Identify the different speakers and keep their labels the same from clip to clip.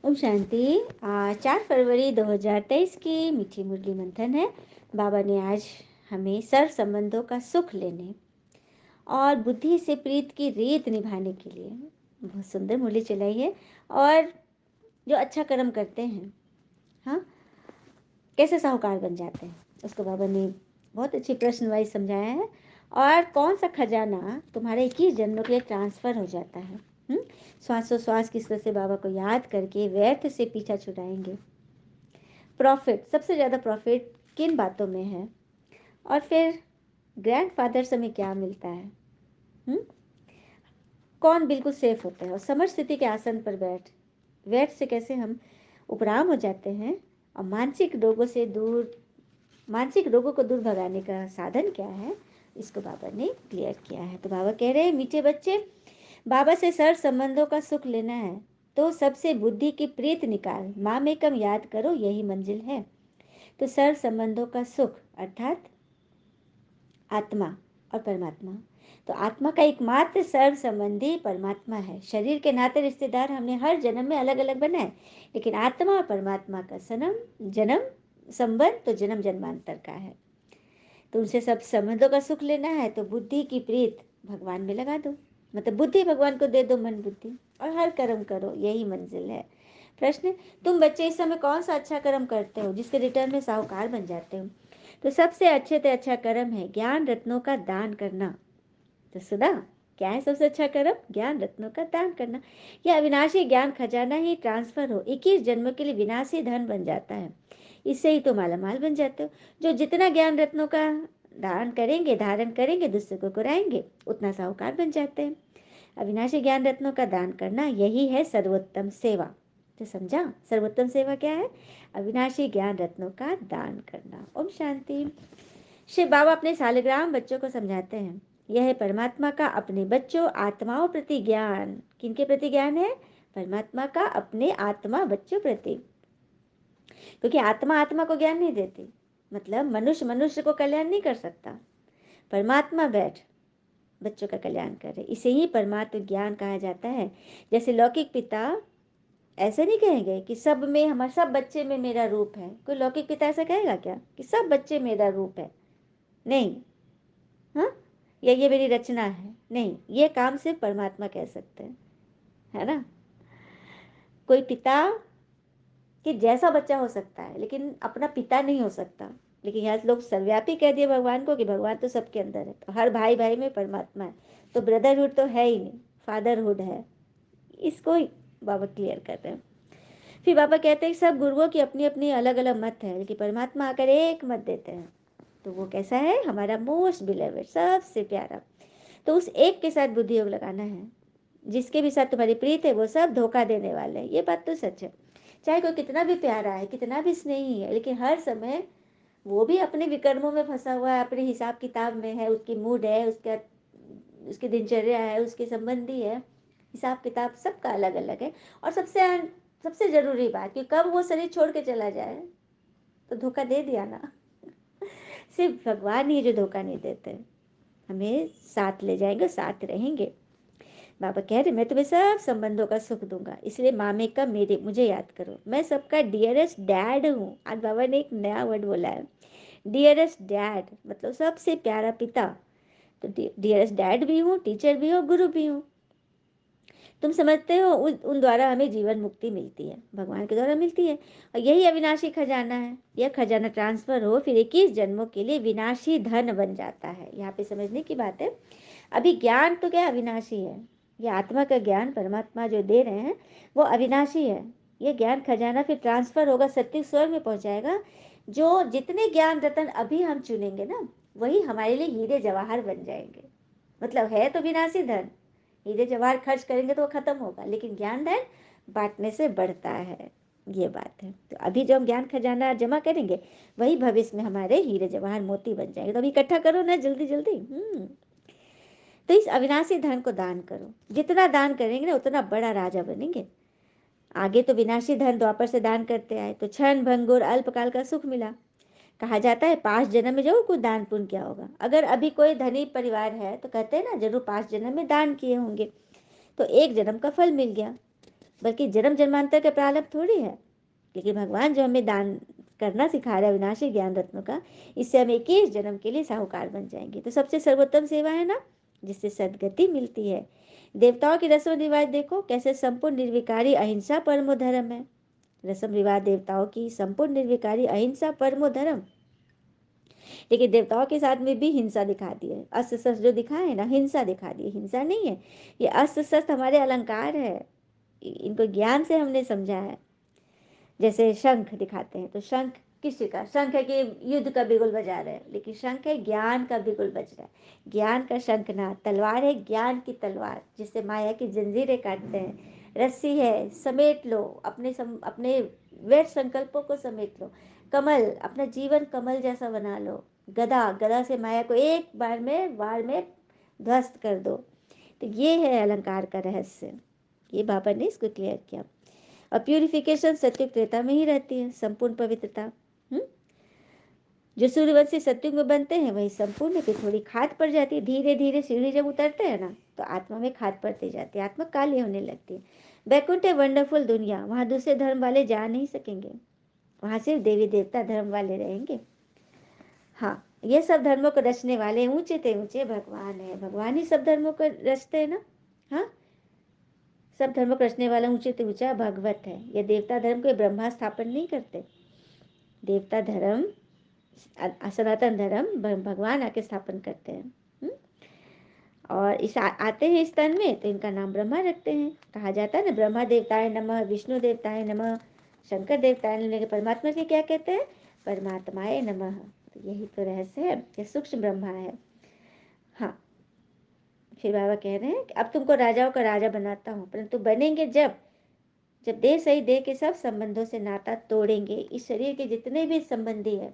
Speaker 1: ओम शांति। 4 फरवरी 2023 की मीठी मुरली मंथन है। बाबा ने आज हमें सर्व संबंधों का सुख लेने और बुद्धि से प्रीत की रीत निभाने के लिए बहुत सुंदर मुरली चलाई है। और जो अच्छा कर्म करते हैं, हाँ, कैसे साहूकार बन जाते हैं, उसको बाबा ने बहुत अच्छी प्रश्न वाइज समझाया है। और कौन सा खजाना तुम्हारे 21 जन्मों के लिए ट्रांसफर हो जाता है। श्वासोश्वास किस तरह से बाबा को याद करके व्यर्थ से पीछा छुड़ाएंगे। प्रॉफिट, सबसे ज़्यादा प्रॉफिट किन बातों में है, और फिर ग्रैंडफादर से हमें क्या मिलता है। हुँ? कौन बिल्कुल सेफ होता है, और समर स्थिति के आसन पर व्यर्थ से कैसे हम उपराम हो जाते हैं, और मानसिक रोगों को दूर भगाने का साधन क्या है, इसको बाबा ने क्लियर किया है। तो बाबा कह रहे हैं, मीठे बच्चे, बाबा से सर संबंधों का सुख लेना है तो सबसे बुद्धि की प्रीत निकाल माँ में कम याद करो, यही मंजिल है। तो सर संबंधों का सुख अर्थात आत्मा और परमात्मा। तो आत्मा का एकमात्र सर्व संबंधी परमात्मा है। शरीर के नाते रिश्तेदार हमने हर जन्म में अलग अलग बनाए, लेकिन आत्मा और परमात्मा का जन्म संबंध तो जन्म जन्मांतर का है। तो उनसे सब संबंधों का सुख लेना है तो बुद्धि की प्रीत भगवान में लगा दो, मतलब बुद्धि भगवान को दे दो, मन बुद्धि, और हर कर्म करो, यही मंजिल है। प्रश्न, तुम बच्चे इस समय कौन सा अच्छा कर्म करते हो जिसके रिटर्न में साहूकार बन जाते हो। तो सबसे अच्छे से अच्छा कर्म है ज्ञान रत्नों का दान करना। तो सुना, क्या है सबसे अच्छा कर्म? ज्ञान रत्नों का दान करना। यह अविनाशी ज्ञान खजाना ही ट्रांसफर हो 21 जन्मों के लिए विनाशी धन बन जाता है। इससे ही तो मालामाल बन जाते हो। जो जितना ज्ञान रत्नों का दान करेंगे, धारण करेंगे, दूसरे को कराएंगे, उतना साहूकार बन जाते हैं। अविनाशी ज्ञान रत्नों का दान करना, यही है सर्वोत्तम सेवा। तो समझा, सर्वोत्तम सेवा क्या है? अविनाशी ज्ञान रत्नों का दान करना। ओम शांति। शिव बाबा अपने सालिग्राम बच्चों को समझाते हैं, यह है परमात्मा का अपने बच्चों आत्माओं प्रति ज्ञान। किनके प्रति ज्ञान है? परमात्मा का अपने आत्मा बच्चों प्रति। क्योंकि आत्मा आत्मा को ज्ञान नहीं देती, मतलब मनुष्य मनुष्य को कल्याण नहीं कर सकता। परमात्मा बैठ बच्चों का कल्याण करे, इसे ही परमात्म ज्ञान कहा जाता है। जैसे लौकिक पिता ऐसे नहीं कहेंगे कि सब में हमारे, सब बच्चे में मेरा रूप है। कोई लौकिक पिता ऐसा कहेगा क्या कि सब बच्चे मेरा रूप है? नहीं। हाँ, या ये मेरी रचना है? नहीं, ये काम सिर्फ परमात्मा कह सकते हैं, है ना। कोई पिता कि जैसा बच्चा हो सकता है लेकिन अपना पिता नहीं हो सकता। लेकिन यहाँ लोग सर्वव्यापी कह दिए भगवान को कि भगवान तो सबके अंदर है, तो हर भाई भाई में परमात्मा है, तो ब्रदरहुड तो है ही नहीं, फादरहुड है। इसको बाबा क्लियर कर रहे हैं। फिर बाबा कहते हैं कि सब गुरुओं की अपनी अपनी अलग अलग मत है, लेकिन परमात्मा आकर एक मत देते हैं। तो वो कैसा है? हमारा मोस्ट बिलीवेड, सबसे प्यारा। तो उस एक के साथ बुद्धि योग लगाना है। जिसके भी साथ तुम्हारी प्रीत है वो सब धोखा देने वाले हैं, ये बात तो सच है। चाहे कोई कितना भी प्यारा है, कितना भी स्नेही है, लेकिन हर समय वो भी अपने विकर्मों में फंसा हुआ है, अपने हिसाब किताब में है, उसकी मूड है, उसकी दिनचर्या है, उसके संबंधी है, हिसाब किताब सबका अलग अलग है। और सबसे सबसे जरूरी बात कि कब वो शरीर छोड़ के चला जाए, तो धोखा दे दिया ना। सिर्फ भगवान ही जो धोखा नहीं देते, हमें साथ ले जाएंगे, साथ रहेंगे। बाबा कह रहे, मैं तुम्हें सब संबंधों का सुख दूंगा, इसलिए मामे का मेरे मुझे याद करो। मैं सबका डियरेस्ट डैड हूँ। आज बाबा ने एक नया वर्ड बोला है, डियरेस्ट डैड, मतलब सबसे प्यारा पिता। तो डियरेस्ट डैड भी हूँ, टीचर भी हूँ, गुरु भी हूँ। तुम समझते हो उन द्वारा हमें जीवन मुक्ति मिलती है, भगवान के द्वारा मिलती है, और यही अविनाशी खजाना है। यह खजाना ट्रांसफर हो फिर 21 जन्मों के लिए विनाशी धन बन जाता है। यहाँ पे समझने की बात है। अभी ज्ञान तो क्या अविनाशी है, ये आत्मा का ज्ञान परमात्मा जो दे रहे हैं वो अविनाशी है। ये ज्ञान खजाना फिर ट्रांसफर होगा, सत्य स्वर्ग में पहुंचाएगा। जो जितने ज्ञान रतन अभी हम चुनेंगे ना, वही हमारे लिए हीरे जवाहर बन जाएंगे। मतलब है तो विनाशी धन, हीरे जवाहर खर्च करेंगे तो वो खत्म होगा, लेकिन ज्ञान धन बांटने से बढ़ता है, ये बात है। तो अभी जो हम ज्ञान खजाना जमा करेंगे वही भविष्य में हमारे हीरे जवाहर मोती बन जाएंगे। तो अभी इकट्ठा करो ना जल्दी जल्दी। तो इस अविनाशी धन को दान करो। जितना दान करेंगे ना उतना बड़ा राजा बनेंगे। आगे तो विनाशी धन द्वापर से दान करते आए तो क्षण भंगुर अल्पकाल का सुख मिला। कहा जाता है 5 जन्म में जरूर कुछ दान पुण्य किया होगा। अगर अभी कोई धनी परिवार है तो कहते हैं ना जरूर 5 जन्म में दान किए होंगे, तो 1 जन्म का फल मिल गया। बल्कि जन्म जन्मांतर का प्रारंभ थोड़ी है। लेकिन भगवान जो हमें दान करना सिखा रहा है विनाशी ज्ञान रत्नों का, इससे हम 21 जन्म के लिए साहूकार बन जाएंगे। तो सबसे सर्वोत्तम सेवा है ना, जिससे सदगति मिलती है। देवताओं की रस्म रिवाज देखो कैसे संपूर्ण निर्विकारी अहिंसा परमो धर्म है। रस्म रिवाज देवताओं की संपूर्ण निर्विकारी अहिंसा परमो धर्म। लेकिन देवताओं के साथ में भी हिंसा दिखा दी है। अस्त्र शस्त्र जो दिखाए है ना, हिंसा दिखा दी है। हिंसा नहीं है, ये अस्त्र शस्त्र हमारे अलंकार है, इनको ज्ञान से हमने समझा है। जैसे शंख दिखाते हैं, तो शंख किसी का शंख है कि युद्ध का बिगुल बजा रहे हैं, लेकिन शंख है ज्ञान का बिगुल बज रहा है, ज्ञान का शंखनाद। तलवार है ज्ञान की तलवार, जिससे माया की जंजीरें काटते हैं। रस्सी है, समेट लो अपने व्यर्थ संकल्पों को समेट लो। कमल, अपना जीवन कमल जैसा बना लो। गदा, गदा से माया को एक वार में ध्वस्त कर दो। तो ये है अलंकार का रहस्य, ये बाबा ने इसको क्लियर किया। और प्यूरिफिकेशन सत्युग त्रेता में ही रहती है, संपूर्ण पवित्रता। जो सूर्यवंशी सत्युग में बनते हैं वही संपूर्ण है। फिर थोड़ी खाद पड़ जाती है, धीरे धीरे सीढ़ी जब उतरते हैं ना, तो आत्मा में खाद पड़ती जाती है, आत्मा काली होने लगती है। बैकुंठ है वंडरफुल दुनिया, वहाँ दूसरे धर्म वाले जा नहीं सकेंगे, वहाँ सिर्फ देवी देवता धर्म वाले रहेंगे। हाँ, ये सब धर्मों को रचने वाले ऊंचे ते ऊंचे भगवान है, भगवान ही सब धर्मों को रचते हैं ना। हाँ, सब धर्मों को रचने वाला ऊंचे ते ऊंचा भगवत है। ये देवता धर्म को ब्रह्मा स्थापन नहीं करते, देवता धर्म सनातन धर्म भगवान आके स्थापन करते हैं। और इस आते हैं इस तन में तो इनका नाम ब्रह्मा रखते हैं। कहा जाता है ना, ब्रह्मा देवताय नमः, विष्णु देवताय नमः, शंकर देवताय नमः। परमात्मा के क्या कहते हैं? परमात्माय नमः। तो यही तो रहस्य है, ये सूक्ष्म ब्रह्मा है। हाँ, फिर बाबा कह रहे हैं कि अब तुमको राजाओं का राजा बनाता हूँ, परंतु बनेंगे जब जब देह सही देह के सब संबंधों से नाता तोड़ेंगे। इस शरीर के जितने भी संबंधी है,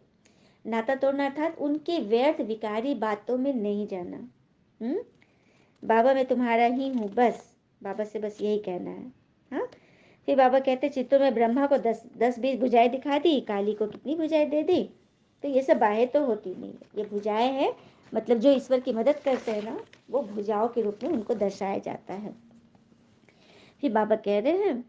Speaker 1: नाता तोड़ना अर्थात उनकी व्यर्थ विकारी बातों में नहीं जाना। बाबा मैं तुम्हारा ही हूँ, बस बाबा से बस यही कहना है। हाँ, फिर बाबा कहते चित्तों में ब्रह्मा को 10-20 भुजाएं दिखा दी, काली को कितनी भुजाएं दे दी। तो ये सब बाहें तो होती नहीं है, ये भुजाएं हैं, मतलब जो ईश्वर की मदद करते हैं ना, वो भुजाओं के रूप में उनको दर्शाया जाता है। फिर बाबा कह रहे हैं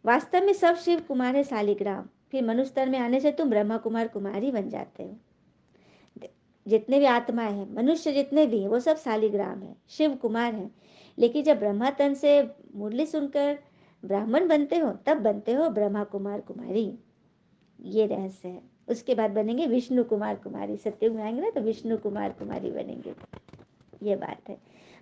Speaker 1: वास्तव में सब शिव कुमार है शालिग्राम। फिर मनुष्य तन में आने से तुम ब्रह्मा कुमार कुमारी बन जाते हो। जितने भी आत्माएं हैं, मनुष्य जितने भी हैं, वो सब शालिग्राम है, शिव कुमार है। लेकिन जब ब्रह्मा तन से मुरली सुनकर ब्राह्मण बनते हो, तब बनते हो ब्रह्मा कुमार कुमारी। ये रहस्य है। उसके बाद बनेंगे विष्णु कुमार कुमारी, सत्युग में आएंगे ना तो विष्णु कुमार कुमारी बनेंगे। ये बात है,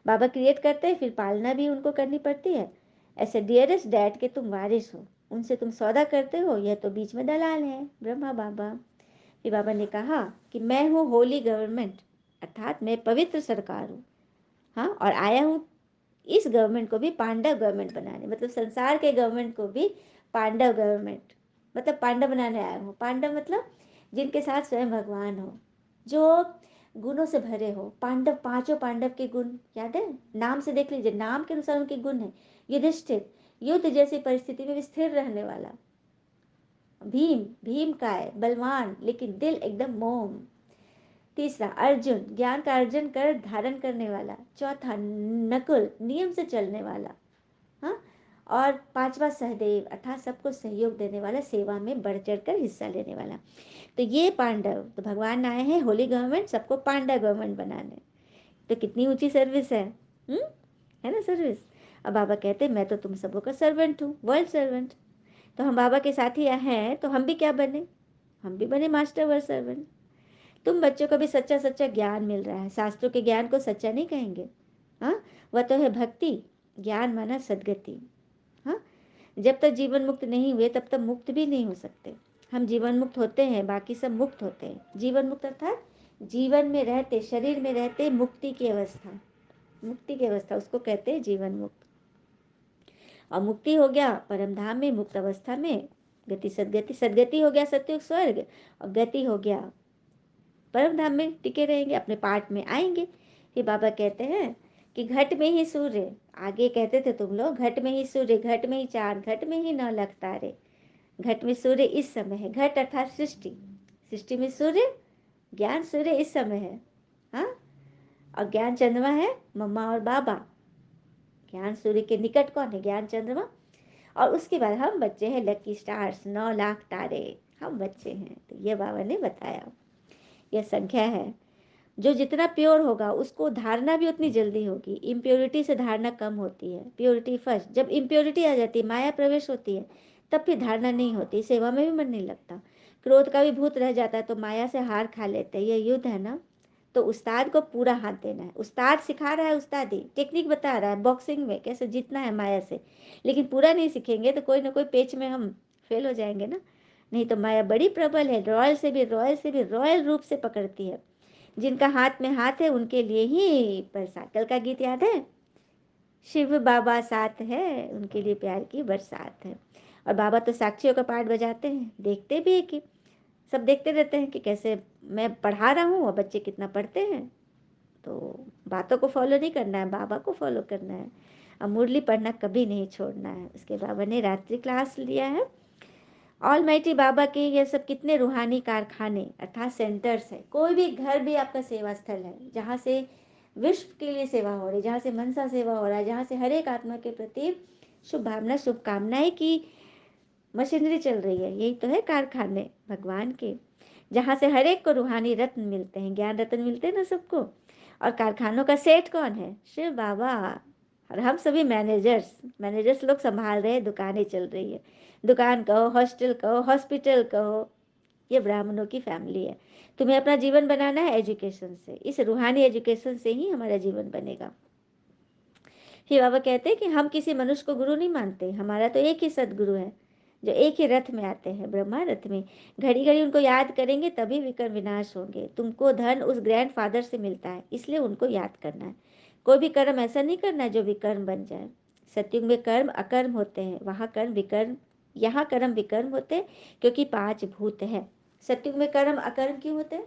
Speaker 1: बाबा क्रिएट करते हैं, फिर पालना भी उनको करनी पड़ती है। ऐसे डियरेस्ट डैड के तुम वारिस हो, उनसे तुम सौदा करते हो, यह तो बीच में दलाल है ब्रह्मा बाबा। फिर बाबा ने कहा कि मैं हूँ होली गवर्नमेंट, अर्थात मैं पवित्र सरकार हूँ। हाँ, और आया हूँ इस गवर्नमेंट को भी पांडव गवर्नमेंट बनाने, मतलब संसार के गवर्नमेंट को भी पांडव गवर्नमेंट, मतलब पांडव बनाने आया हूँ। पांडव मतलब जिनके साथ स्वयं भगवान हो, जो गुणों से भरे हो। पांडव, पांचों पांडव के गुण याद है, नाम से देख लीजिए, नाम के अनुसार उनके गुण है। युधिष्ठिर, युद्ध जैसी परिस्थिति में भी स्थिर रहने वाला। भीम, भीम का है बलवान, लेकिन दिल एकदम मोम। तीसरा अर्जुन, ज्ञान का अर्जन कर धारण करने वाला। चौथा नकुल, नियम से चलने वाला। हाँ, और पांचवा सहदेव, अर्थात सबको सहयोग देने वाला, सेवा में बढ़ चढ़ कर हिस्सा लेने वाला। तो ये पांडव, तो भगवान आए हैं होली गवर्नमेंट सबको पांडव गवर्नमेंट बनाने। तो कितनी ऊंची सर्विस है, है ना सर्विस। अब बाबा कहते हैं मैं तो तुम सबों का सर्वेंट हूँ, वर्ल्ड सर्वेंट। तो हम बाबा के साथ ही हैं, तो हम भी क्या बने? हम भी बने मास्टर वर्ल्ड सर्वेंट। तुम बच्चों को भी सच्चा सच्चा ज्ञान मिल रहा है, शास्त्रों के ज्ञान को सच्चा नहीं कहेंगे। हाँ, वह तो है भक्ति ज्ञान माना सदगति। हाँ, जब तक जीवन मुक्त नहीं हुए तब तक मुक्त भी नहीं हो सकते। हम जीवन मुक्त होते हैं, बाकी सब मुक्त होते हैं। जीवन मुक्त अर्थात जीवन में रहते, शरीर में रहते मुक्ति की अवस्था, मुक्ति की अवस्था उसको कहते हैं जीवन मुक्त। और मुक्ति हो गया परम धाम में, मुक्त अवस्था में गति सदगति, सदगति हो गया सत्युग स्वर्ग, और गति हो गया परम धाम में टिके रहेंगे, अपने पार्ट में आएंगे। फिर बाबा कहते हैं कि घट में ही सूर्य, आगे कहते थे तुम लोग घट में ही सूर्य, घट में ही चांद, घट में ही 9 लाख तारे। घट में सूर्य इस समय है, घट अर्थात सृष्टि, सृष्टि में सूर्य, ज्ञान सूर्य इस समय है। हाँ, और ज्ञान चंद्रमा है मम्मा और बाबा। ज्ञान सूर्य के निकट कौन है? ज्ञान चंद्रमा। और उसके बाद हम बच्चे हैं लकी स्टार्स, 9 लाख तारे, हम बच्चे हैं। तो ये बाबा ने बताया, यह संख्या है। जो जितना प्योर होगा उसको धारणा भी उतनी जल्दी होगी। इम्प्योरिटी से धारणा कम होती है, प्योरिटी फर्स्ट। जब इम्प्योरिटी आ जाती है, माया प्रवेश होती है, तब फिर धारणा नहीं होती, सेवा में भी मन नहीं लगता, क्रोध का भी भूत रह जाता है, तो माया से हार खा लेते हैं। ये युद्ध है ना, तो उस्ताद को पूरा हाथ देना है। उस्ताद सिखा रहा है, उस्ताद ही टेक्निक बता रहा है बॉक्सिंग में कैसे जीतना है माया से, लेकिन पूरा नहीं सीखेंगे तो कोई ना कोई पेच में हम फेल हो जाएंगे ना। नहीं तो माया बड़ी प्रबल है, रॉयल से भी रॉयल से भी रॉयल रूप से पकड़ती है। जिनका हाथ में हाथ है उनके लिए ही, बरसात, कल का गीत याद है, शिव बाबा साथ है, उनके लिए प्यार की बरसात है। और बाबा तो साक्षियों का पाठ बजाते हैं, देखते भी है कि सब देखते रहते हैं कि कैसे मैं पढ़ा रहा हूँ और बच्चे कितना पढ़ते हैं। तो बातों को फॉलो नहीं करना है, बाबा को फॉलो करना है। अब मुरली पढ़ना कभी नहीं छोड़ना है। उसके बाबा ने रात्रि क्लास लिया है। ऑलमाइटी बाबा के ये सब कितने रूहानी कारखाने अर्थात सेंटर्स है। कोई भी घर भी आपका सेवा स्थल है, जहाँ से विश्व के लिए सेवा हो रही, जहाँ से मनसा सेवा हो रहा है, जहाँ से हर एक आत्मा के प्रति शुभ भावना शुभकामनाएं की मशीनरी चल रही है। यही तो है कारखाने भगवान के, जहाँ से हर एक को रूहानी रत्न मिलते हैं, ज्ञान रत्न मिलते हैं ना सबको। और कारखानों का सेठ कौन है? शिव बाबा। और हम सभी मैनेजर्स, मैनेजर्स लोग संभाल रहे हैं, दुकानें चल रही है। दुकान कहो, हॉस्टल कहो, हॉस्पिटल कहो, ये ब्राह्मणों की फैमिली है। तुम्हें अपना जीवन बनाना है एजुकेशन से, इस रूहानी एजुकेशन से ही हमारा जीवन बनेगा। फिर बाबा कहते हैं कि हम किसी मनुष्य को गुरु नहीं मानते, हमारा तो एक ही सदगुरु है, जो एक ही रथ में आते हैं, ब्रह्मा रथ में। घड़ी घड़ी उनको याद करेंगे तभी विकर्म विनाश होंगे। तुमको धन उस ग्रैंड फादर से मिलता है, इसलिए उनको याद करना है। कोई भी कर्म ऐसा नहीं करना है जो विकर्म बन जाए। सतयुग में कर्म अकर्म होते हैं, वहाँ कर्म विकर्म, यहाँ कर्म विकर्म होते हैं, क्योंकि 5 भूत है। सतयुग में कर्म अकर्म क्यों होते हैं?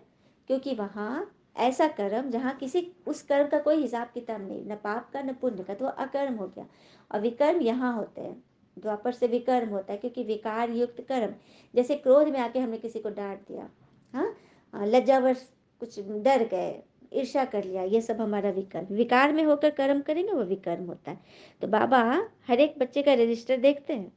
Speaker 1: क्योंकि वहाँ ऐसा कर्म जहाँ किसी उस कर्म का कोई हिसाब किताब नहीं, न पाप का न पुण्य का, तो अकर्म हो गया। और विकर्म यहाँ होते हैं, द्वापर से विकर्म होता है, क्योंकि विकार युक्त कर्म। जैसे क्रोध में आके हमने किसी को डांट दिया, हाँ, लज्जावश कुछ डर गए, ईर्ष्या कर लिया, ये सब हमारा विकर्म। विकार में होकर कर्म करेंगे वो विकर्म होता है। तो बाबा हर एक बच्चे का रजिस्टर देखते हैं,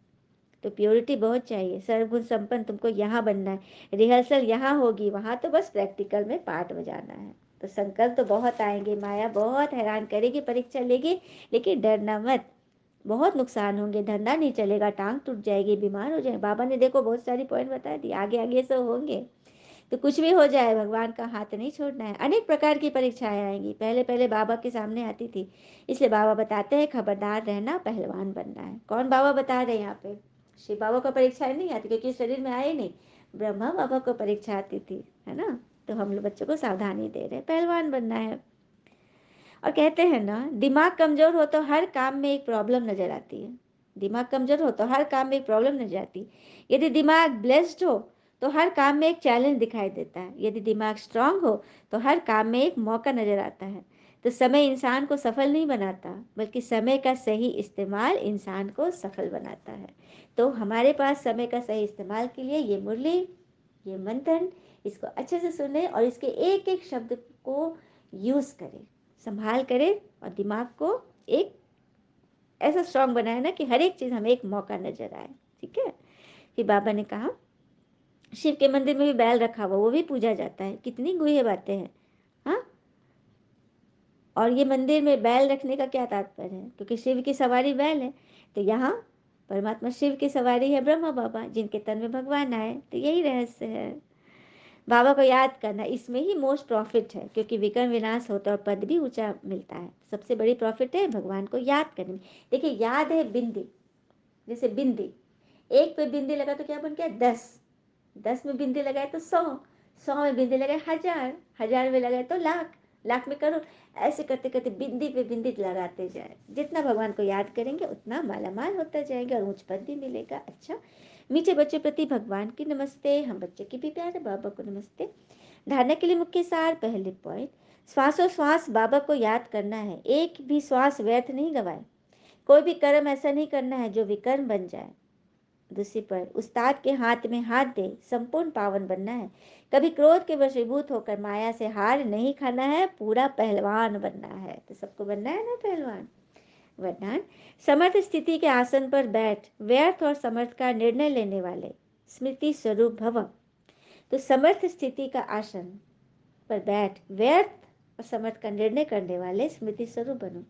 Speaker 1: तो प्योरिटी बहुत चाहिए, सर्वगुण संपन्न तुमको यहाँ बनना है। रिहर्सल यहाँ होगी, वहाँ तो बस प्रैक्टिकल में पार्ट बजाना है। तो संकल्प तो बहुत आएंगे, माया बहुत हैरान करेगी, परीक्षा लेगी, लेकिन डरना मत, बहुत नुकसान होंगे, धंधा नहीं चलेगा, टांग टूट जाएगी, बीमार हो जाए। बाबा ने देखो बहुत सारी पॉइंट बता दी, आगे आगे सब होंगे। तो कुछ भी हो जाए, भगवान का हाथ नहीं छोड़ना है। अनेक प्रकार की परीक्षाएं आएंगी, पहले पहले बाबा के सामने आती थी, इसलिए बाबा बताते हैं खबरदार रहना, पहलवान बनना है। कौन बाबा बता रहे हैं यहाँ पे? शिव बाबा को परीक्षाएं नहीं आती, क्योंकि शरीर में आए नहीं, ब्रह्मा बाबा को परीक्षा आती थी, है ना। तो हम लोग बच्चों को सावधानी दे रहे हैं, पहलवान बनना है। और कहते हैं ना, दिमाग कमजोर हो तो हर काम में एक प्रॉब्लम नजर आती है। दिमाग कमजोर हो तो हर काम में एक प्रॉब्लम नजर आती है। यदि दिमाग ब्लेस्ड हो तो हर काम में एक चैलेंज दिखाई देता है। यदि दिमाग स्ट्रांग हो तो हर काम में एक मौका नजर आता है। तो समय इंसान को सफल नहीं बनाता, बल्कि समय का सही इस्तेमाल इंसान को सफल बनाता है। तो हमारे पास समय का सही इस्तेमाल के लिए ये मुरली, ये मंथन, इसको अच्छे से सुने और इसके एक एक शब्द को यूज करें, संभाल करें, और दिमाग को एक ऐसा स्ट्रांग बनाए ना कि हर एक चीज हमें एक मौका नजर आए। ठीक है। फिर बाबा ने कहा शिव के मंदिर में भी बैल रखा हुआ, वो भी पूजा जाता है। कितनी गुह्य बातें हैं, हाँ। और ये मंदिर में बैल रखने का क्या तात्पर्य है? क्योंकि शिव की सवारी बैल है, तो यहाँ परमात्मा शिव की सवारी है ब्रह्मा बाबा, जिनके तन में भगवान आए। तो यही रहस्य है, बाबा को याद करना, इसमें ही मोस्ट प्रॉफिट है, क्योंकि विकर्म विनाश होता है और पद भी ऊंचा मिलता है। सबसे बड़ी प्रॉफिट है भगवान को याद करने में। देखिए, याद है बिंदी, जैसे बिंदी, एक पे बिंदी लगा तो क्या बन गया? 10, 10 में बिंदी लगाए तो 100, 100 में बिंदी लगाए 1000, 1000 में लगाए तो लाख, लाख में करोड़। ऐसे करते करते बिंदी पे बिंदी लगाते जाए। जितना भगवान को याद करेंगे उतना मालामाल होता जाएगा और उच्च पद भी मिलेगा। अच्छा, मीठे बच्चों प्रति भगवान की नमस्ते, हम बच्चे की भी प्यारे बाबा को नमस्ते। धारणा के लिए मुख्य सार, पहले पॉइंट, श्वासोश्वास बाबा को याद करना है, एक भी श्वास व्यर्थ नहीं गवाए। कोई भी कर्म ऐसा नहीं करना है जो विकर्म बन जाए। दूसरी पर उस्ताद के हाथ में हाथ दे संपूर्ण पावन बनना है। कभी क्रोध के वशीभूत होकर माया से हार नहीं खाना है, पूरा पहलवान बनना है। तो सबको बनना है ना पहलवान। वरदान। समर्थ स्थिति के आसन पर बैठ व्यर्थ और समर्थ का निर्णय लेने वाले स्मृति स्वरूप भव। तो समर्थ स्थिति का आसन पर बैठ व्यर्थ और समर्थ का निर्णय करने वाले स्मृति स्वरूप बनो।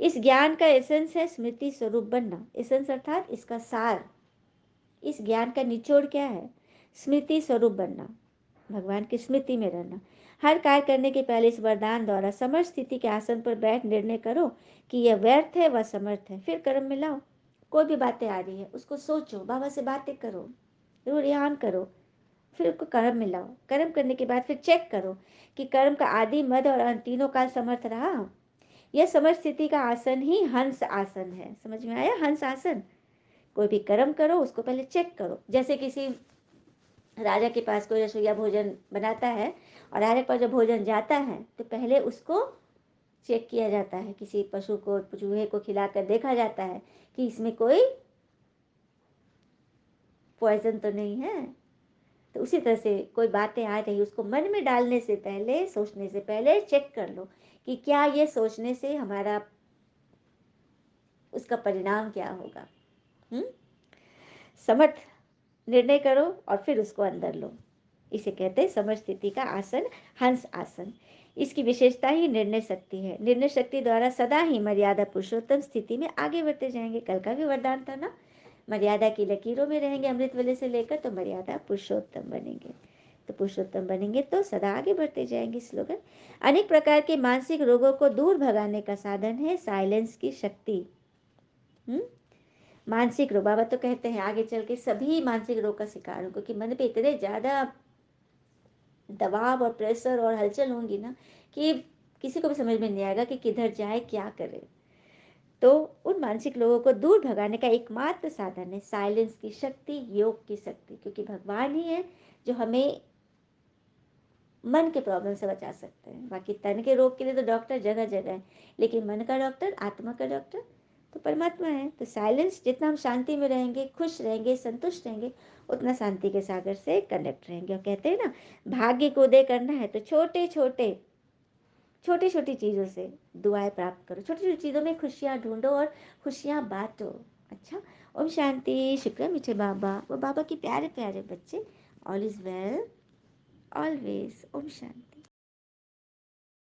Speaker 1: इस ज्ञान का एसेंस है स्मृति स्वरूप बनना। एसेंस अर्थात इसका सार, इस ज्ञान का निचोड़ क्या है? स्मृति स्वरूप बनना, भगवान की स्मृति में रहना। हर कार्य करने के पहले इस वरदान द्वारा समर्थ स्थिति के आसन पर बैठ निर्णय करो कि यह व्यर्थ है व समर्थ है, फिर कर्म में लाओ। कोई भी बातें आ रही है उसको सोचो, बाबा से बातें करो, ध्यान करो, फिर उसको कर्म में लाओ। कर्म करने के बाद फिर चेक करो कि कर्म का आदि मध्य और अंत तीनों काल समर्थ रहा। यह समर्थ स्थिति का आसन ही हंस आसन है। समझ में आया? हंस आसन। कोई भी कर्म करो उसको पहले चेक करो। जैसे किसी राजा के पास कोई रसोईया भोजन बनाता है और राजा के पास जब भोजन जाता है तो पहले उसको चेक किया जाता है, किसी पशु को, चूहे को खिलाकर देखा जाता है कि इसमें कोई पॉइजन तो नहीं है। तो उसी तरह से कोई बातें आ रही, उसको मन में डालने से पहले, सोचने से पहले चेक कर लो कि क्या ये सोचने से हमारा उसका परिणाम क्या होगा। समर्थ निर्णय करो और फिर उसको अंदर लो। इसे कहते हैं समर्थ स्थिति का आसन, हंस आसन। इसकी विशेषता ही निर्णय शक्ति है। निर्णय शक्ति द्वारा सदा ही मर्यादा पुरुषोत्तम स्थिति में आगे बढ़ते जाएंगे। कल का भी वरदान था ना, मर्यादा की लकीरों में रहेंगे अमृत वेले से लेकर तो मर्यादा पुरुषोत्तम बनेंगे। तो पुरुषोत्तम बनेंगे तो सदा आगे बढ़ते जाएंगे। स्लोगन। अनेक प्रकार के मानसिक रोगों को दूर भगाने का साधन है साइलेंस की शक्ति। मानसिक रोग, बाबा तो कहते हैं आगे चल के सभी मानसिक रोग का शिकार हो, क्योंकि मन पे इतने ज़्यादा दबाव और प्रेशर और हलचल होंगी ना कि किसी को भी समझ में नहीं आएगा कि किधर जाए, क्या करे। तो उन मानसिक लोगों को दूर भगाने का एकमात्र साधन है साइलेंस की शक्ति, योग की शक्ति। क्योंकि भगवान ही है जो हमें मन के प्रॉब्लम से बचा सकते हैं। बाकी तन के रोग के लिए तो डॉक्टर जगह जगह है, लेकिन मन का डॉक्टर, आत्मा का डॉक्टर तो परमात्मा है। तो साइलेंस, जितना हम शांति में रहेंगे, खुश रहेंगे, संतुष्ट रहेंगे, उतना शांति के सागर से कनेक्ट रहेंगे। और कहते हैं ना, भाग्य को उदय करना है तो छोटे छोटे छोटी छोटी चीज़ों से दुआएं प्राप्त करो। छोटी छोटी चीज़ों में खुशियाँ ढूंढो और खुशियाँ बांटो। अच्छा, ओम शांति। शुक्र मीठे बाबा, वो बाबा के प्यारे प्यारे बच्चे। All is well always. ओम शांति।